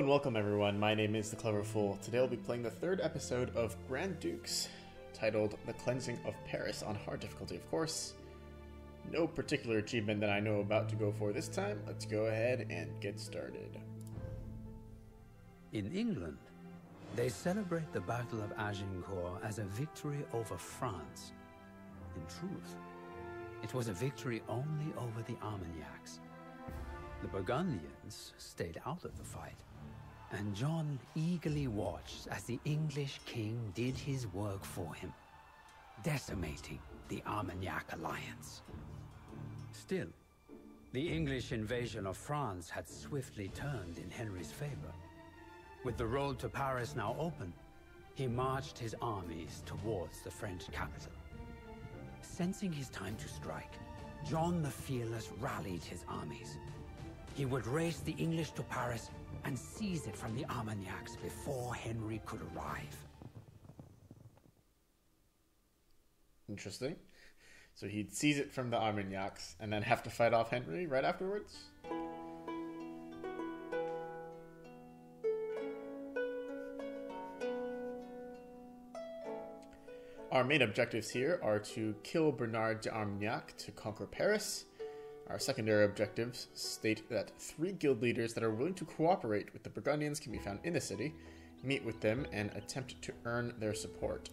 and welcome everyone, my name is The Clever Fool. Today I'll be playing the third episode of Grand Dukes, titled The Cleansing of Paris on hard difficulty, of course. No particular achievement that I know about to go for this time. Let's go ahead and get started. In England, they celebrate the Battle of Agincourt as a victory over France. In truth, it was a victory only over the Armagnacs. The Burgundians stayed out of the fight, and John eagerly watched as the English king did his work for him, decimating the Armagnac alliance. Still, the English invasion of France had swiftly turned in Henry's favor. With the road to Paris now open, he marched his armies towards the French capital. Sensing his time to strike, John the Fearless rallied his armies. He would race the English to Paris and seize it from the Armagnacs before Henry could arrive. Interesting. So he'd seize it from the Armagnacs and then have to fight off Henry right afterwards? Our main objectives here are to kill Bernard d'Armagnac to conquer Paris. Our secondary objectives state that 3 guild leaders that are willing to cooperate with the Burgundians can be found in the city, meet with them, and attempt to earn their support.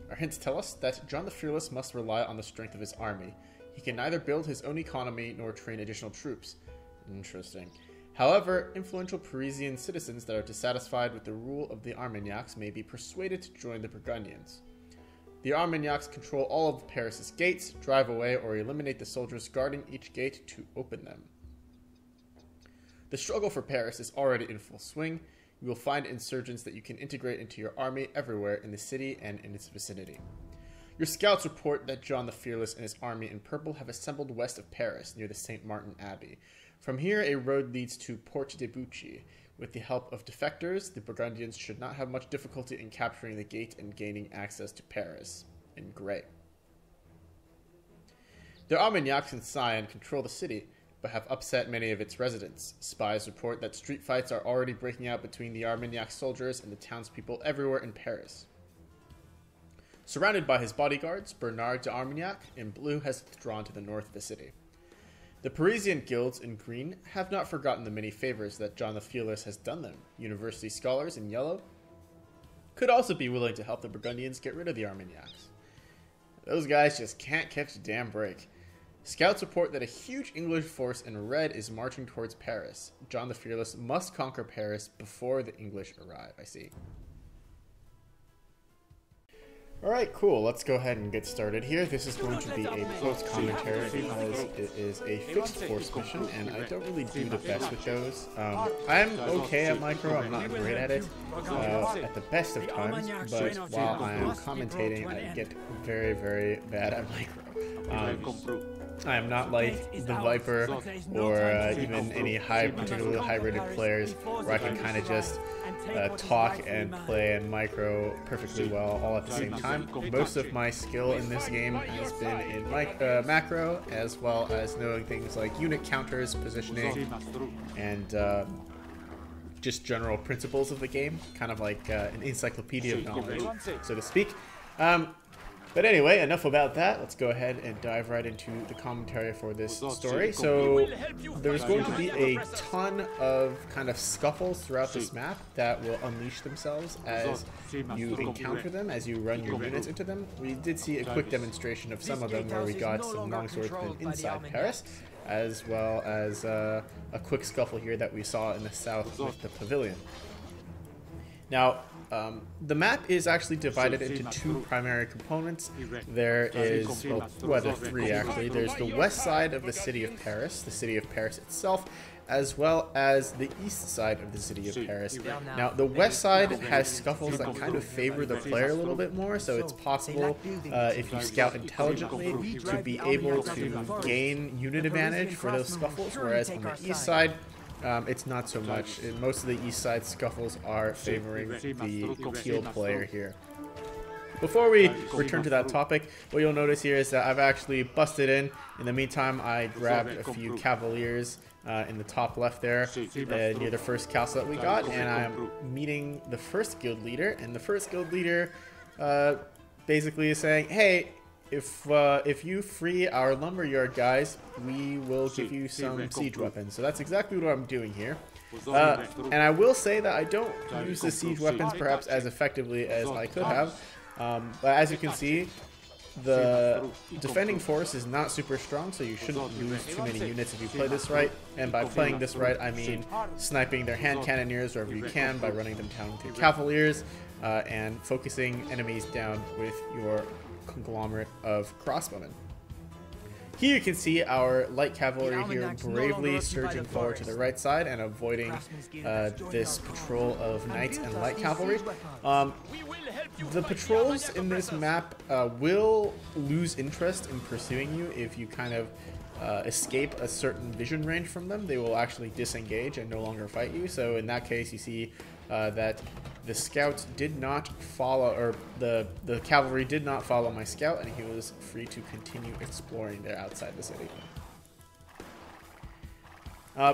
Our hints tell us that John the Fearless must rely on the strength of his army. He can neither build his own economy nor train additional troops. Interesting. However, influential Parisian citizens that are dissatisfied with the rule of the Armagnacs may be persuaded to join the Burgundians. The Armagnacs control all of Paris's gates, drive away or eliminate the soldiers guarding each gate to open them. The struggle for Paris is already in full swing. You will find insurgents that you can integrate into your army everywhere in the city and in its vicinity. Your scouts report that John the Fearless and his army in purple have assembled west of Paris near the St. Martin Abbey. From here, a road leads to Porte de Buchy. With the help of defectors, the Burgundians should not have much difficulty in capturing the gate and gaining access to Paris. In grey. The Armagnacs and Sion control the city, but have upset many of its residents. Spies report that street fights are already breaking out between the Armagnac soldiers and the townspeople everywhere in Paris. Surrounded by his bodyguards, Bernard d'Armagnac in blue has withdrawn to the north of the city. The Parisian guilds in green have not forgotten the many favors that John the Fearless has done them. University scholars in yellow could also be willing to help the Burgundians get rid of the Armagnacs. Those guys just can't catch a damn break. Scouts report that a huge English force in red is marching towards Paris. John the Fearless must conquer Paris before the English arrive. I see. Alright, cool. Let's go ahead and get started here. This is going to be a close commentary because it is a fixed force mission, and I don't really do the best with those. I'm okay at micro, I'm not great at it at the best of times, but while I am commentating, I get very, very bad at micro. I am not like the Viper or even any particularly high-rated players where I can kind of just talk and play and micro perfectly well all at the same time. Most of my skill in this game has been in macro, as well as knowing things like unit counters, positioning, and just general principles of the game, kind of like an encyclopedia of knowledge, so to speak. But anyway, enough about that. Let's go ahead and dive right into the commentary for this story. So there's going to be a ton of kind of scuffles throughout this map that will unleash themselves as you encounter them, as you run your units into them. We did see a quick demonstration of some of them where we got some longswordmen inside Paris, as well as a quick scuffle here that we saw in the south with the pavilion. Now, the map is actually divided into 2 primary components. There is, well, there are 3 actually. There's the west side of the city of Paris itself, as well as the east side of the city of Paris. Now, the west side has scuffles that kind of favor the player a little bit more, so it's possible, if you scout intelligently, to be able to gain unit advantage for those scuffles, whereas on the east side, it's not so much. Most of the east side scuffles are favoring the teal player here. before we return to that topic, what you'll notice here is that I've actually busted in. In the meantime, I grabbed a few cavaliers in the top left there near the first castle that we got, and I'm meeting the first guild leader, and the first guild leader basically is saying, hey, if you free our lumberyard guys, we will give you some siege weapons. So that's exactly what I'm doing here. And I will say that I don't use the siege weapons perhaps as effectively as I could have. But as you can see, the defending force is not super strong, so you shouldn't lose too many units if you play this right. And by playing this right, I mean sniping their hand cannoneers wherever you can by running them down with your cavaliers and focusing enemies down with your conglomerate of crossbowmen. Here you can see our light cavalry here bravely surging forward to the right side and avoiding this patrol of knights and light cavalry. The patrols in this map will lose interest in pursuing you if you kind of escape a certain vision range from them. They will actually disengage and no longer fight you. So in that case, you see that the scouts did not follow, or the cavalry did not follow my scout, and he was free to continue exploring there outside the city.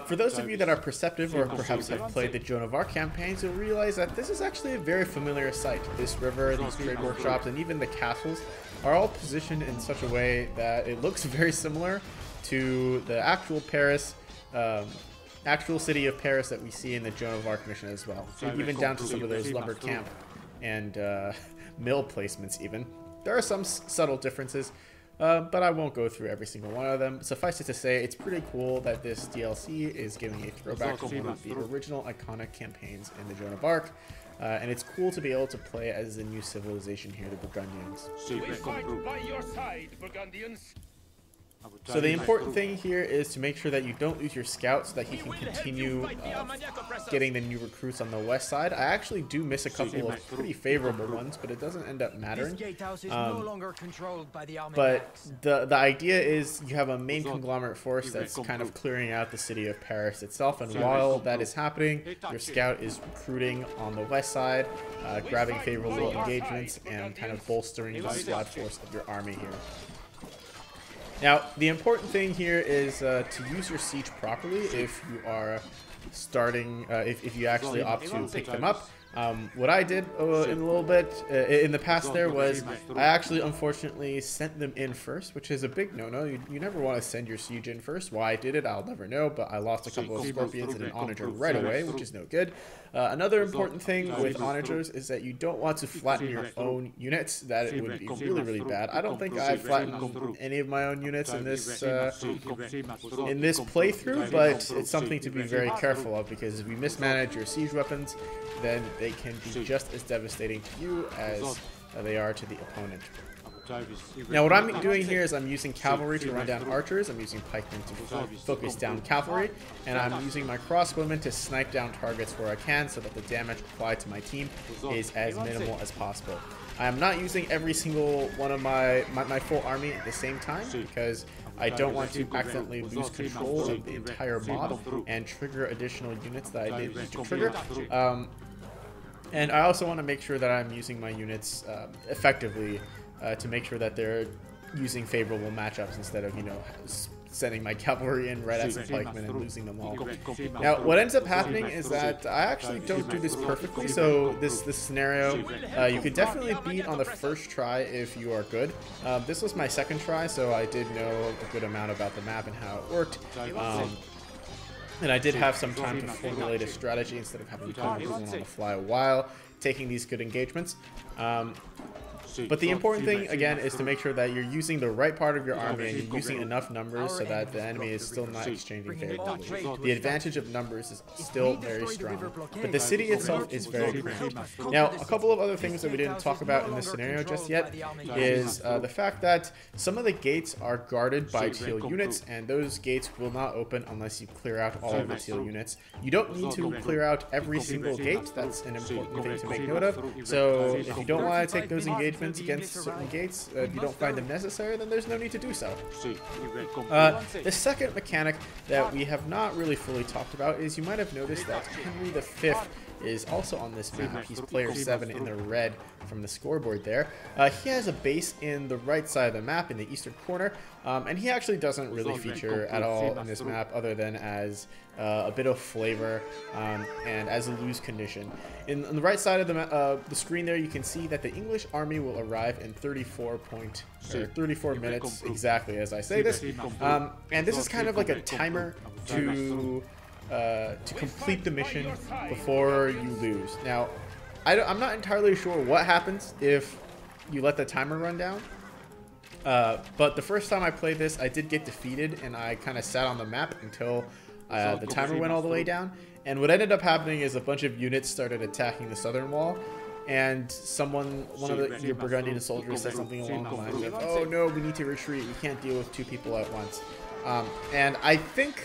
For those of you that are perceptive or perhaps have played the Joan of Arc campaigns, you'll realize that this is actually a very familiar sight. This river, these trade workshops, and even the castles are all positioned in such a way that it looks very similar to the actual Paris, actual city of Paris that we see in the Joan of Arc mission as well. So even down to some of those lumber camp and mill placements even. There are some subtle differences, but I won't go through every single one of them. Suffice it to say, it's pretty cool that this DLC is giving a throwback to one of the original iconic campaigns in the Joan of Arc. And it's cool to be able to play as the new civilization here, the Burgundians. We fight by your side, Burgundians. So the important thing here is to make sure that you don't lose your scout so that he can continue getting the new recruits on the west side. I actually do miss a couple of pretty favorable ones, but it doesn't end up mattering. But the idea is you have a main conglomerate force that's kind of clearing out the city of Paris itself, and while that is happening, your scout is recruiting on the west side, grabbing favorable engagements, and kind of bolstering the squad force of your army here. Now, the important thing here is to use your siege properly if you are starting, if you actually opt to pick them up. What I did in a little bit in the past there was I actually unfortunately sent them in first, which is a big no-no. You never want to send your siege in first. Why I did it, I'll never know, but I lost a couple of scorpions and an onager right away, which is no good. Another important thing with onagers is that you don't want to flatten your own units. That it would be really, really bad. I don't think I flattened any of my own units in this playthrough, but it's something to be very careful of, because if you mismanage your siege weapons, then they can be just as devastating to you as they are to the opponent. Now what I'm doing here is I'm using cavalry to run down archers, I'm using pikemen to focus down cavalry, and I'm using my crossbowmen to snipe down targets where I can so that the damage applied to my team is as minimal as possible. I am not using every single one of my full army at the same time, because I don't want to accidentally lose control of the entire mob and trigger additional units that I didn't need to trigger. And I also want to make sure that I'm using my units effectively to make sure that they're using favorable matchups instead of, you know, sending my cavalry in right at some pikemen and losing them all. Now, what ends up happening is that I actually don't do this perfectly, so this scenario, you could definitely beat on the first try if you are good. This was my second try, so I did know a good amount about the map and how it worked. And I did have some time to formulate a strategy instead of having to play on the fly while taking these good engagements. But the important thing, again, is to make sure that you're using the right part of your army and you're using enough numbers so that the enemy is still not exchanging favorably. The advantage of numbers is still very strong, but the city itself is very grand. Now, a couple of other things that we didn't talk about in this scenario just yet is the fact that some of the gates are guarded by teal units, and those gates will not open unless you clear out all of the teal units. You don't need to clear out every single gate. That's an important thing to make note of. So if you don't want to take those engagements against certain gates, if you don't find them necessary, then there's no need to do so. The second mechanic that we have not really fully talked about is you might have noticed that Henry V is also on this map. He's player 7 in the red from the scoreboard there. He has a base in the right side of the map in the eastern corner, and he actually doesn't really feature at all in this map other than as a bit of flavor and as a lose condition. On the right side of the screen there, you can see that the English army will arrive in 34 minutes, exactly as I say this. And this is kind of like a timer to complete the mission before you lose. Now, I'm not entirely sure what happens if you let the timer run down. But the first time I played this, I did get defeated, and I kind of sat on the map until the timer went all the way down. And what ended up happening is a bunch of units started attacking the southern wall, and one of your Burgundian soldiers said something along the lines of, "Oh no, we need to retreat. We can't deal with 2 people at once." And I think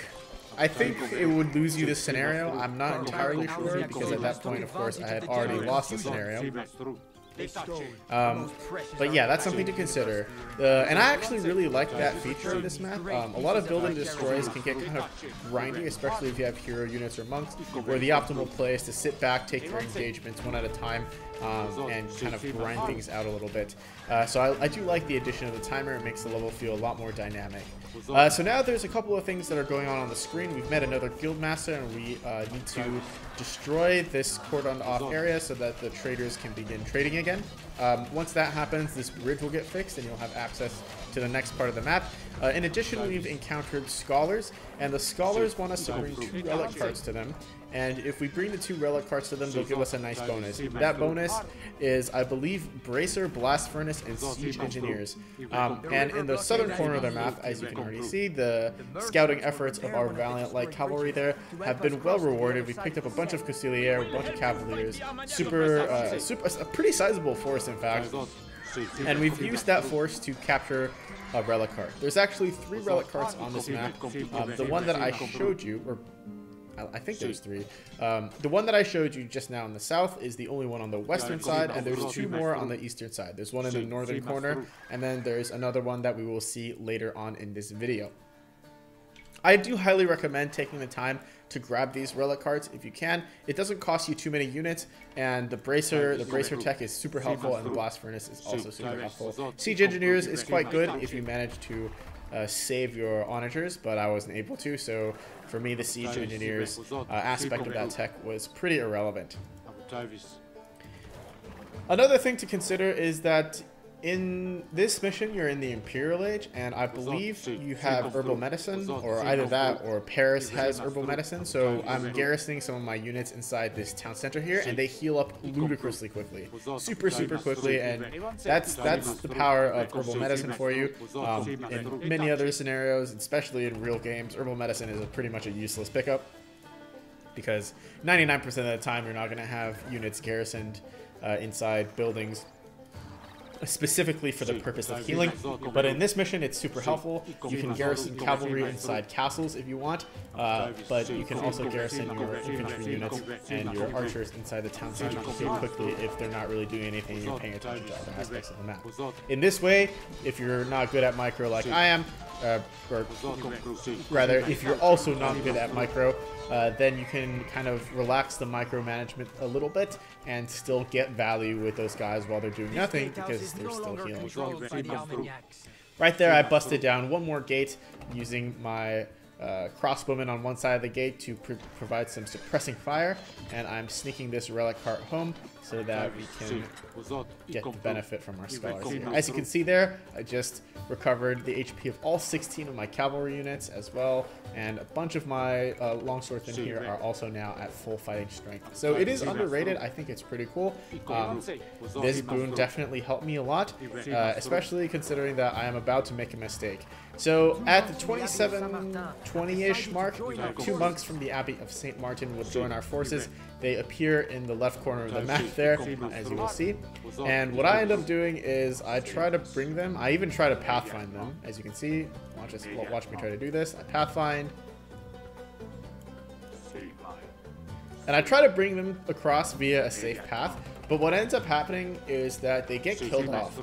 it would lose you this scenario. I'm not entirely sure, because at that point, of course, I had already lost the scenario. But yeah, that's something to consider. And I actually really like that feature of this map. A lot of build and destroys can get kind of grindy, especially if you have hero units or monks, where the optimal play is to sit back, take your engagements one at a time, and kind of grind things out a little bit. So I do like the addition of the timer. It makes the level feel a lot more dynamic. So now there's a couple of things that are going on the screen. We've met another guildmaster, and we need to destroy this cordoned off area so that the traders can begin trading again. Once that happens, this bridge will get fixed, and you'll have access to the next part of the map. In addition, we've encountered scholars, and the scholars want us to bring 2 relic cards to them. And if we bring the 2 relic cards to them, they'll give us a nice bonus. That bonus is, I believe, Bracer, Blast Furnace, and Siege Engineers. And in the southern corner of the map, as you can already see, the scouting efforts of our valiant light cavalry there have been well rewarded. We picked up a bunch of Castilier, a bunch of Cavaliers, a pretty sizable force, in fact. And we've used that force to capture a relic card. There's actually 3 relic cards on this map. The one that I showed you, or I think there's 3. The one that I showed you just now in the south is the only one on the western side, and there's 2 more on the eastern side. There's one in the northern corner, and then there's another one that we will see later on in this video. I do highly recommend taking the time to grab these relic cards if you can. It doesn't cost you too many units, and the bracer tech is super helpful, and the blast furnace is also super helpful. Siege engineers is quite good if you manage to save your onagers, but I wasn't able to, so for me the siege engineers aspect of that tech was pretty irrelevant. Another thing to consider is that in this mission, you're in the Imperial Age, and I believe you have herbal medicine, or either that or Paris has herbal medicine, so I'm garrisoning some of my units inside this town center here, and they heal up ludicrously quickly. Super quickly, and that's the power of herbal medicine for you. In many other scenarios, especially in real games, herbal medicine is pretty much a useless pickup, because 99% of the time you're not going to have units garrisoned inside buildings specifically for the purpose of healing, but in this mission it's super helpful. You can garrison cavalry inside castles if you want, but you can also garrison your infantry units and your archers inside the town center quickly if they're not really doing anything and you're paying attention to other aspects of the map. In this way, if you're not good at micro like I am, or rather, if you're also not good at micro, then you can kind of relax the micromanagement a little bit and still get value with those guys while they're doing nothing, because they're still healing. Right there, I busted down one more gate using my crossbowmen on one side of the gate to provide some suppressing fire, and I'm sneaking this relic cart home so that we can get the benefit from our scholars here. As you can see there, I just recovered the HP of all 16 of my cavalry units as well, and a bunch of my longswordsmen here are also now at full fighting strength. So it is underrated. I think it's pretty cool. This boon definitely helped me a lot, especially considering that I am about to make a mistake. So at the 27-20-ish mark, 2 monks from the Abbey of St. Martin will join our forces. They appear in the left corner of the map there, as you will see. And what I end up doing is I try to bring them. I even try to pathfind them, as you can see. Watch me try to do this. I pathfind. And I try to bring them across via a safe path. But what ends up happening is that they get killed off.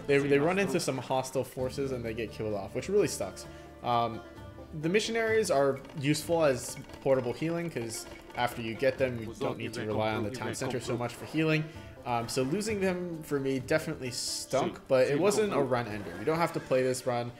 They run into some hostile forces and they get killed off, which really sucks. the missionaries are useful as portable healing because after you get them, you don't need to rely on the town center so much for healing. So losing them for me definitely stunk, but it wasn't a run ender. You don't have to play this run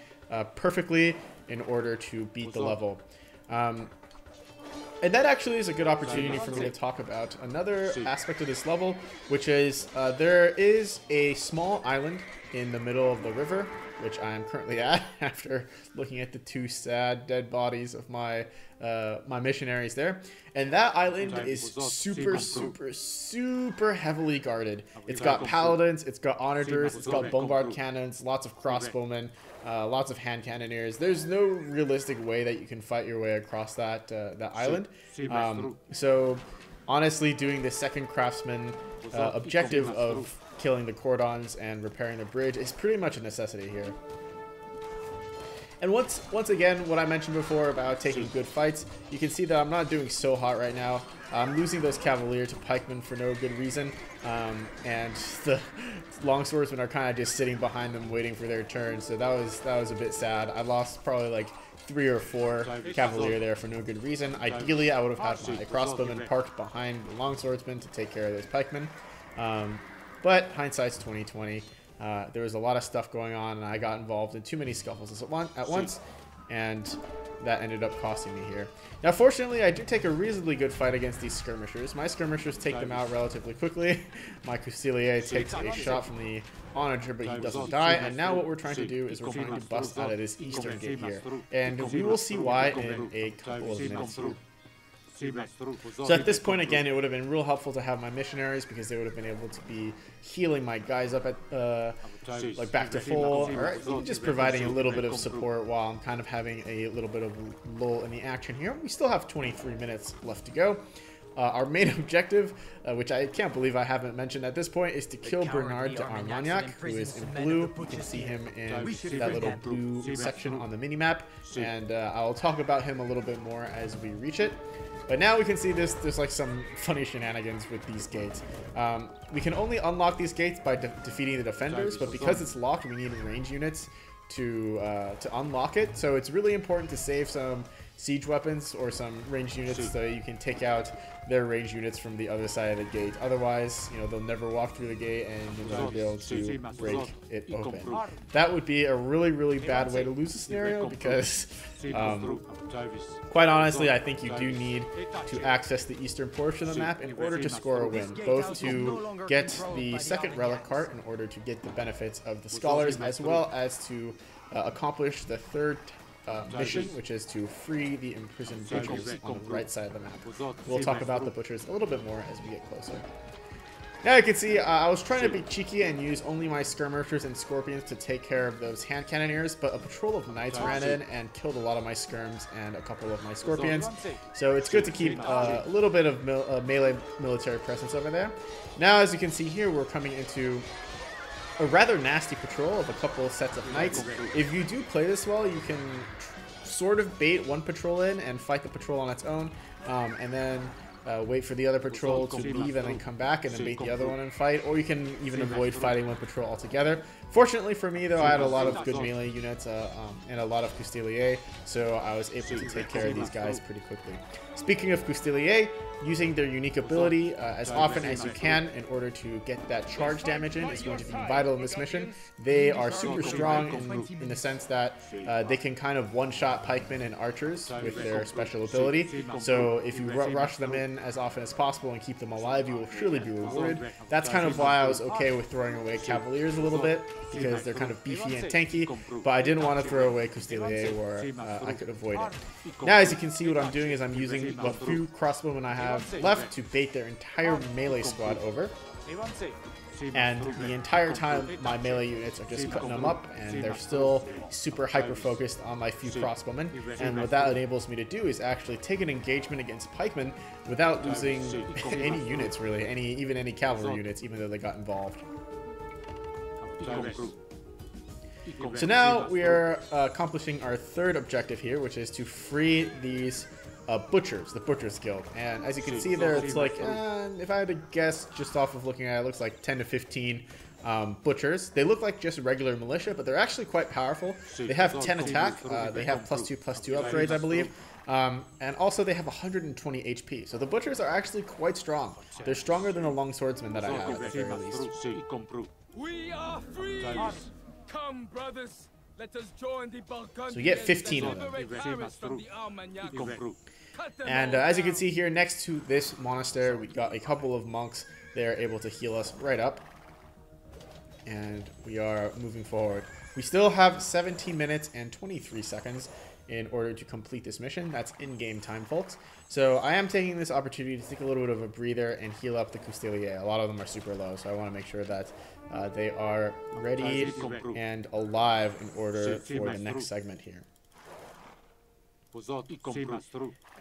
perfectly in order to beat the level. And that actually is a good opportunity for me to talk about another aspect of this level, which is there is a small island in the middle of the river, which I am currently at after looking at the two sad dead bodies of my my missionaries there. And that island is super, super, super heavily guarded. It's got paladins, it's got onagers, it's got bombard cannons, lots of crossbowmen, lots of hand cannoneers. There's no realistic way that you can fight your way across that that island. So honestly, doing the second craftsman objective of killing the cordons and repairing the bridge is pretty much a necessity here. And once again, what I mentioned before about taking good fights, you can see that I'm not doing so hot right now. I'm losing those cavalier to pikemen for no good reason, and the longswordsmen are kind of just sitting behind them waiting for their turn. So that was a bit sad. I lost probably like 3 or 4 cavalier there for no good reason. Ideally, I would have had my crossbowmen parked behind the longswordsmen to take care of those pikemen. But hindsight's 20/20. There was a lot of stuff going on, and I got involved in too many scuffles at once, and that ended up costing me here. Now, fortunately, I do take a reasonably good fight against these skirmishers. My skirmishers take them out relatively quickly. My Custilier takes a shot from the onager, but he doesn't die. And now what we're trying to do is we're trying to bust out of this eastern gate here. And we will see why in a couple of minutes here. So at this point, again, it would have been real helpful to have my missionaries because they would have been able to be healing my guys up at like back to full, or even just providing a little bit of support while I'm kind of having a little bit of lull in the action here. We still have 23 minutes left to go. Our main objective, which I can't believe I haven't mentioned at this point, is to kill Bernard de Armagnac, who is in blue. You can see him in that little blue section on the minimap, and I'll talk about him a little bit more as we reach it. But now we can see there's like some funny shenanigans with these gates. We can only unlock these gates by defeating the defenders, but because it's locked, we need range units to unlock it. So it's really important to save some siege weapons or some ranged units so you can take out their ranged units from the other side of the gate. Otherwise, you know, they'll never walk through the gate and you'll never be able to break it open. That would be a really, really bad way to lose the scenario because, quite honestly, I think you do need to access the eastern portion of the map in order to score a win, both to get the second relic cart in order to get the benefits of the scholars, as well as to accomplish the third mission, which is to free the imprisoned butchers on the right side of the map. We'll talk about the butchers a little bit more as we get closer. Now you can see I was trying to be cheeky and use only my skirmishers and scorpions to take care of those hand cannoneers, but a patrol of knights ran in and killed a lot of my skirms and a couple of my scorpions. So it's good to keep a little bit of melee military presence over there. Now, as you can see here, we're coming into a rather nasty patrol of a couple of sets of knights. If you do play this well, you can sort of bait one patrol in and fight the patrol on its own, and then wait for the other patrol to leave and then come back and then bait the other one and fight, or you can even avoid fighting one patrol altogether. Fortunately for me, though, I had a lot of good melee units and a lot of Custilier, so I was able to take care of these guys pretty quickly. Speaking of Custilier, using their unique ability as often as you can in order to get that charge damage in is going to be vital in this mission. They are super strong in the sense that they can kind of one-shot pikemen and archers with their special ability. So if you rush them in as often as possible and keep them alive, you will surely be rewarded. That's kind of why I was okay with throwing away cavaliers a little bit, because they're kind of beefy and tanky, but I didn't want to throw away Custilier where I could avoid it. Now, as you can see, what I'm doing is I'm using the few crossbowmen I have left to bait their entire melee squad over, and the entire time my melee units are just cutting them up, and they're still super hyper focused on my few crossbowmen. And what that enables me to do is actually take an engagement against pikemen without losing any units, really, even any cavalry units, even though they got involved. So now we are accomplishing our third objective here, which is to free these butchers, the Butchers Guild. And as you can see there, it's like, if I had to guess just off of looking at it, it looks like 10 to 15 butchers. They look like just regular militia, but they're actually quite powerful. They have 10 attack. They have +2/+2 upgrades, I believe. And also they have 120 HP. So the butchers are actually quite strong. They're stronger than the longswordsmen that I have at the very least. We are free! Come, brothers! Let us join the Burgundians. So we get 15 of them. And as you can see here, next to this monastery, we got a couple of monks. They're able to heal us right up. And we are moving forward. We still have 17 minutes and 23 seconds in order to complete this mission. That's in-game time, folks. So I am taking this opportunity to take a little bit of a breather and heal up the Custelier. A lot of them are super low, so I want to make sure that they are ready and alive in order for the next segment here.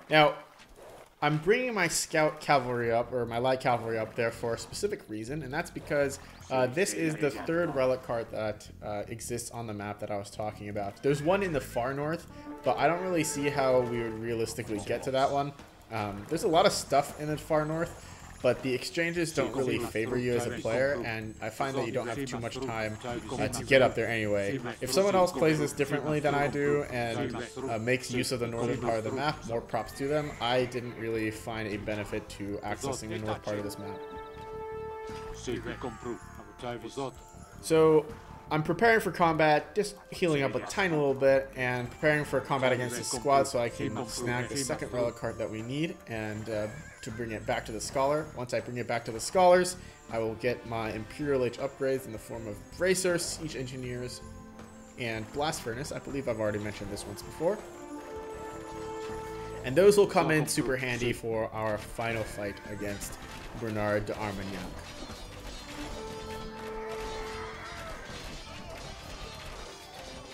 Now, I'm bringing my scout cavalry up, or my light cavalry up there for a specific reason, and that's because this is the third relic cart that exists on the map that I was talking about. There's one in the far north, but I don't really see how we would realistically get to that one. There's a lot of stuff in the far north, but the exchanges don't really favor you as a player, and I find that you don't have too much time to get up there anyway. If someone else plays this differently than I do and makes use of the northern part of the map, more props to them. I didn't really find a benefit to accessing the north part of this map. So I'm preparing for combat, just healing up a tiny little bit, and preparing for combat against this squad so I can snag the second relic cart that we need, and to bring it back to the Scholar. Once I bring it back to the Scholars, I will get my Imperial H upgrades in the form of Bracers, Siege Engineers, and Blast Furnace. I believe I've already mentioned this once before. And those will come in super handy for our final fight against Bernard de Armagnac.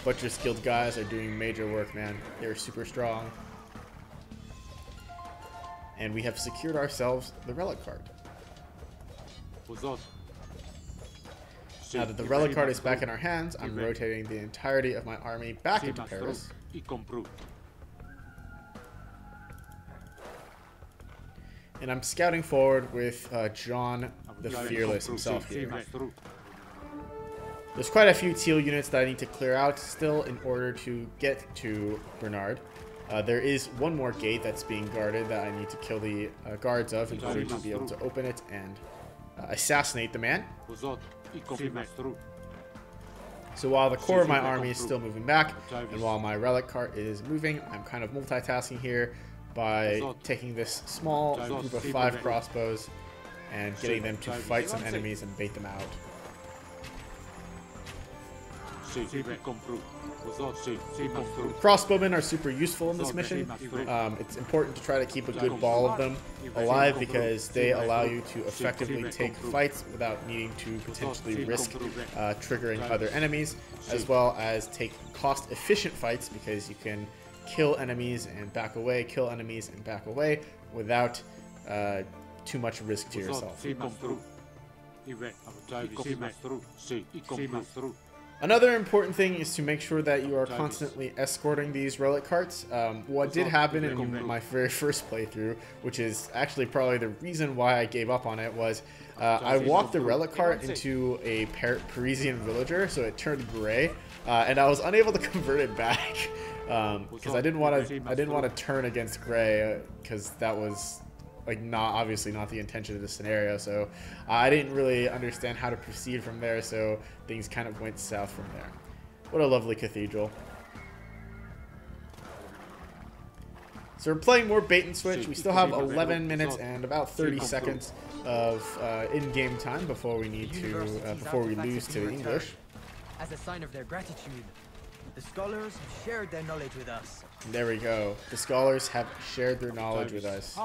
Butcher's Guild guys are doing major work, man. They're super strong. And we have secured ourselves the relic card. Now that the relic card is back in our hands, I'm rotating the entirety of my army back into Paris. And I'm scouting forward with John the Fearless himself here. There's quite a few teal units that I need to clear out still in order to get to Bernard. There is one more gate that's being guarded that I need to kill the guards of in order to be able to open it and assassinate the man. So while the core of my army is still moving back, and while my relic cart is moving, I'm kind of multitasking here by taking this small group of 5 crossbows and getting them to fight some enemies and bait them out. Crossbowmen are super useful in this mission. It's important to try to keep a good ball of them alive because they allow you to effectively take fights without needing to potentially risk triggering other enemies, as well as take cost-efficient fights because you can kill enemies and back away, kill enemies and back away without too much risk to yourself. Another important thing is to make sure that you are constantly escorting these relic carts. What did happen in my very first playthrough, which is actually probably the reason why I gave up on it, was I walked the relic cart into a Parisian villager, so it turned gray, and I was unable to convert it back because I didn't want to turn against gray because that was like obviously not the intention of the scenario, so I didn't really understand how to proceed from there, so things kind of went south from there. What a lovely cathedral. So we're playing more bait and switch. We still have 11 minutes and about 30 seconds of in-game time before we need to before we lose to the English. As a sign of their gratitude, the scholars have shared their knowledge with us. There we go. The scholars have shared their knowledge with us.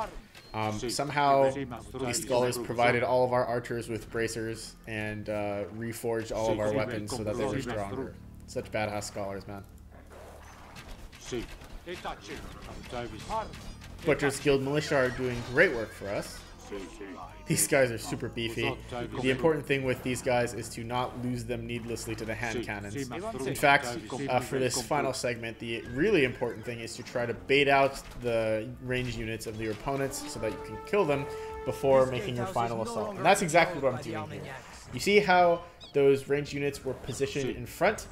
Somehow, these scholars provided all of our archers with bracers and reforged all of our weapons so that they were stronger. Such badass scholars, man. Butcher's Guild Militia are doing great work for us. These guys are super beefy. The important thing with these guys is to not lose them needlessly to the hand cannons. In fact, for this final segment, the really important thing is to try to bait out the ranged units of your opponents so that you can kill them before making your final assault. And that's exactly what I'm doing here. You see how those ranged units were positioned in front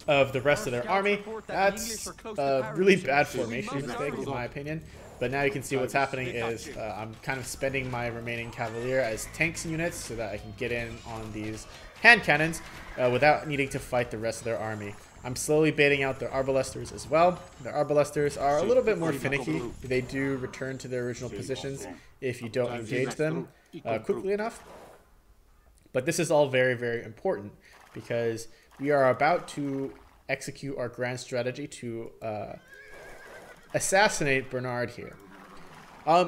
of the rest of their army. That's a really bad formation mistake in my opinion. But now you can see what's happening is I'm kind of spending my remaining cavalier as tanks units so that I can get in on these hand cannons without needing to fight the rest of their army. I'm slowly baiting out their arbalesters as well. The arbalesters are a little bit more finicky. They do return to their original positions if you don't engage them quickly enough. But this is all very, very important because we are about to execute our grand strategy to assassinate Bernard here.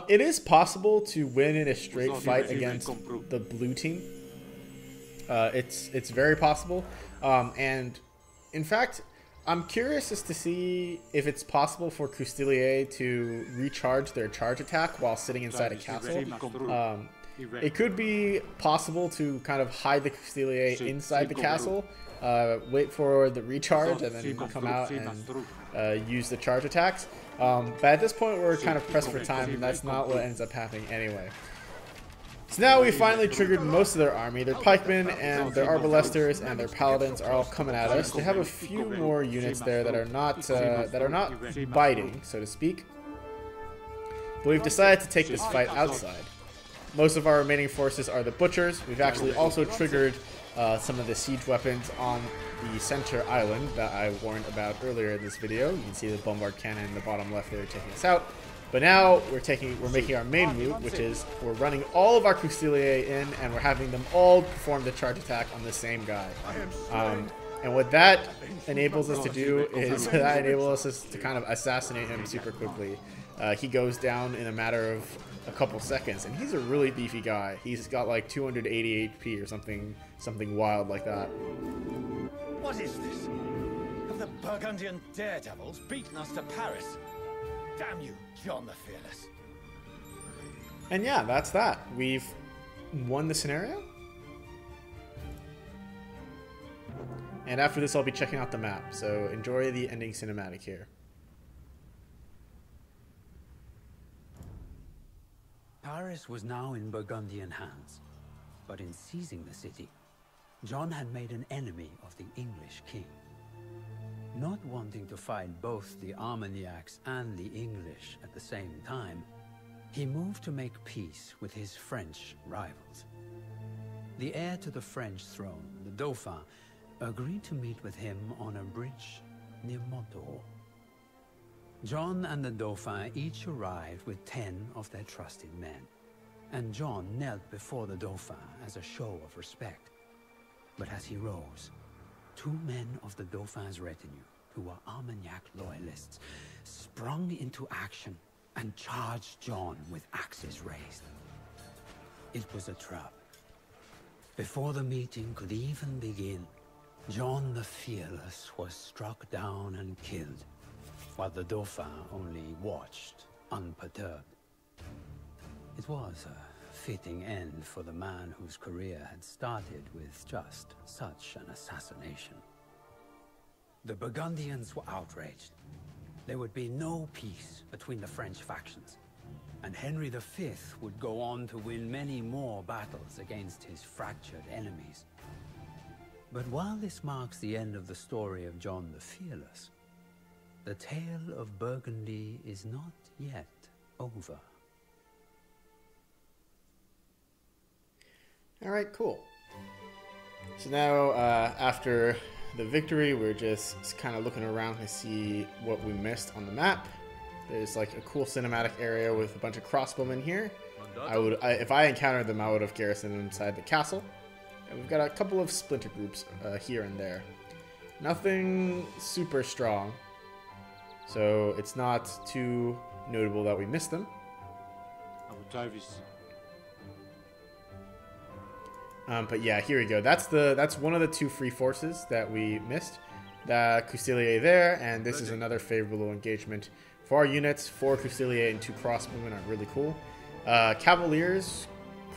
It is possible to win in a straight fight against the blue team. It's very possible. And in fact, I'm curious as to see if it's possible for Custilier to recharge their charge attack while sitting inside a castle. It could be possible to kind of hide the Custilier inside the castle, wait for the recharge, and then come out and use the charge attacks. But at this point, we're kind of pressed for time, and that's not what ends up happening anyway. So now we finally triggered most of their army. Their pikemen and their arbalesters and their paladins are all coming at us. They have a few more units there that are not biting, so to speak. But we've decided to take this fight outside. Most of our remaining forces are the butchers. We've actually also triggered some of the siege weapons on the center island that I warned about earlier in this video. You can see the bombard cannon in the bottom left there taking us out. But now we're making our main move, which is we're running all of our Custilier in, and we're having them all perform the charge attack on the same guy. And what that enables us to do is that enables us to kind of assassinate him super quickly. He goes down in a matter of a couple seconds, and he's a really beefy guy. He's got like 280 HP or something wild like that. What is this? Have the Burgundian daredevils beaten us to Paris? Damn you, John the Fearless. And yeah, that's that. We've won the scenario. And after this, I'll be checking out the map. So enjoy the ending cinematic here. Paris was now in Burgundian hands, but in seizing the city, John had made an enemy of the English king. Not wanting to fight both the Armagnacs and the English at the same time, he moved to make peace with his French rivals. The heir to the French throne, the Dauphin, agreed to meet with him on a bridge near Montereau. John and the Dauphin each arrived with 10 of their trusted men, and John knelt before the Dauphin as a show of respect. But as he rose, 2 men of the Dauphin's retinue, who were Armagnac loyalists, sprung into action and charged John with axes raised. It was a trap. Before the meeting could even begin, John the Fearless was struck down and killed, while the Dauphin only watched, unperturbed. It was a fitting end for the man whose career had started with just such an assassination. The Burgundians were outraged. There would be no peace between the French factions, and Henry V would go on to win many more battles against his fractured enemies. But while this marks the end of the story of John the Fearless, the tale of Burgundy is not yet over. Alright, cool. So now, after the victory, we're just kind of looking around to see what we missed on the map. There's like a cool cinematic area with a bunch of crossbowmen here. If I encountered them, I would have garrisoned inside the castle. And we've got a couple of splinter groups here and there. Nothing super strong, so it's not too notable that we missed them. But yeah, here we go. That's one of the 2 free forces that we missed. The Custilier there, and this is another favorable engagement for our units. 4 Custilier and 2 crossbowmen are really cool. Cavaliers,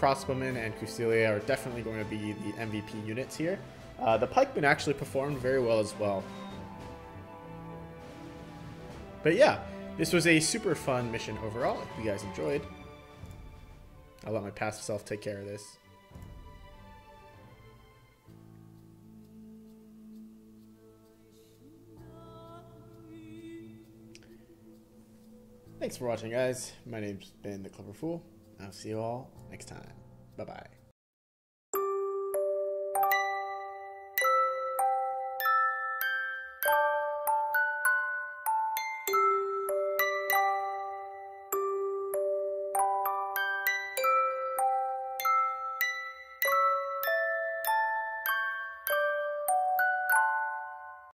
crossbowmen, and Custilier are definitely going to be the MVP units here. The pikemen actually performed very well as well. But yeah, this was a super fun mission overall. If you guys enjoyed, I'll let my passive self take care of this. Thanks for watching, guys. My name's been The Clever Fool. I'll see you all next time. Bye-bye.